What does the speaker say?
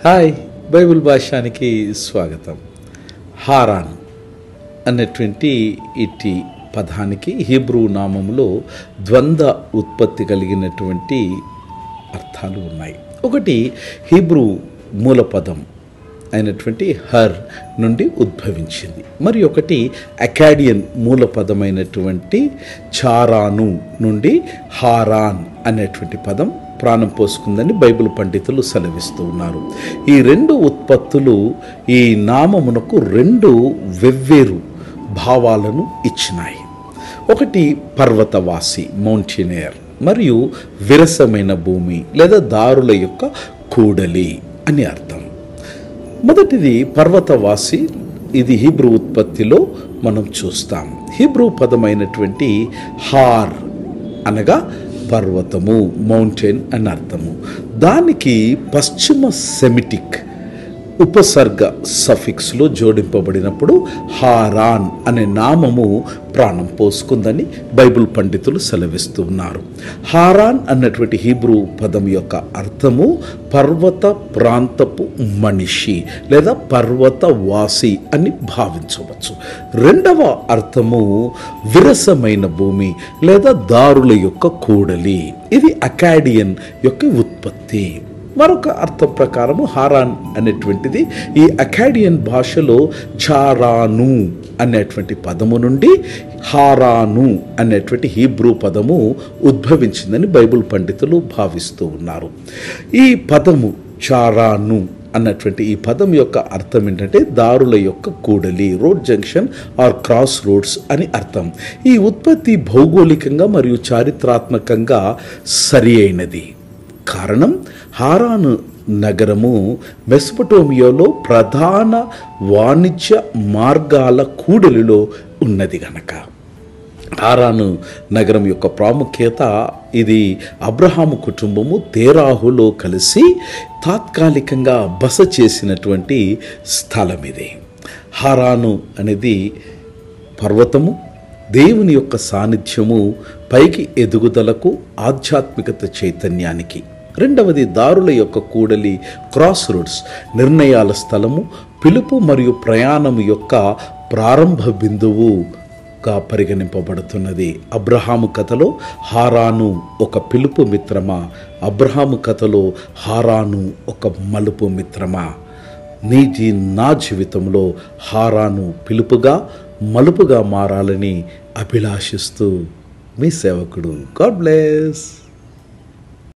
Hi, Bible భాషానికి స్వాగతం. Haran అనేటువంటి ఇటు పదానికి హీబ్రూ నామములో ద్వంద్వ ఉత్పత్తి కలిగినటువంటి అర్థాలు ఉన్నాయి. ఒకటి హీబ్రూ మూలపదం అయినటువంటి హర్ నుండి ఉద్భవించింది. మరి ఒకటి అకాడియన్ మూలపదమైనటువంటి చారాను నుండి హారాన్ అనేటువంటి పదం ప్రాణం పోసుకుందని బైబిల్ పండితులు సెలవిస్తూ ఉన్నారు. ఈ రెండు ఉత్పత్తులు ఈ నామమునకు రెండు వెవ్వేరు భావాలను ఇచ్చినాయి. ఒకటి పర్వతవాసి, మౌంటైనర్, మరియు విరసమైన భూమి లేదా దారుల యొక్క కూడలి అని అర్థం. మొదటిది పర్వతవాసి. ఇది హీబ్రూ ఉత్పత్తిలో మనం చూస్తాం. హీబ్రూ పదమైనటువంటి హార్ అనగా పర్వతము, మౌంటైన్ అని అర్థము. దానికి పశ్చిమ సెమిటిక్ ఉపసర్గ సఫిక్స్లో జోడింపబడినప్పుడు హారాన్ అనే నామము ప్రాణం పోసుకుందని బైబిల్ పండితులు సెలవిస్తూ ఉన్నారు. హారాన్ అన్నటువంటి హీబ్రూ పదం యొక్క అర్థము పర్వత ప్రాంతపు మనిషి లేదా పర్వతవాసి అని భావించవచ్చు. రెండవ అర్థము విరసమైన భూమి లేదా దారుల యొక్క కూడలి. ఇది అకాడియన్ యొక్క ఉత్పత్తి. మరొక అర్థం ప్రకారము హారాన్ అనేటువంటిది ఈ అకాడియన్ భాషలో చారాను అనేటువంటి పదము నుండి హారాను అనేటువంటి హీబ్రూ పదము ఉద్భవించిందని బైబిల్ పండితులు భావిస్తూ ఉన్నారు. ఈ పదము చారాను అన్నటువంటి ఈ పదం యొక్క అర్థం ఏంటంటే దారుల యొక్క కూడలి, road junction or cross roads అని అర్థం. ఈ ఉత్పత్తి భౌగోళికంగా మరియు చారిత్రాత్మకంగా సరి అయినది. కారణం హారాను నగరము మెసొపొటేమియాలో ప్రధాన వాణిజ్య మార్గాల కూడలిలో ఉన్నది గనక. హారాను నగరం యొక్క ప్రాముఖ్యత, ఇది అబ్రహాము కుటుంబము తేరాహులో కలిసి తాత్కాలికంగా బస చేసినటువంటి స్థలం ఇది. హారాను అనేది పర్వతము, దేవుని యొక్క సాన్నిధ్యము, పైకి ఎదుగుదలకు, ఆధ్యాత్మికత చైతన్యానికి. రెండవది దారుల యొక్క కూడలి, క్రాస్ రోడ్స్, నిర్ణయాల స్థలము, పిలుపు మరియు ప్రయాణం యొక్క ప్రారంభ బిందువుగా పరిగణింపబడుతున్నది. అబ్రహాము కథలో హారాను ఒక పిలుపు మిత్రమా? అబ్రహాము కథలో హారాను ఒక మలుపు మిత్రమా? నా జీవితంలో హారాను పిలుపుగా, మలుపుగా మారాలని అభిలాషిస్తూ మీ సేవకుడు. God bless.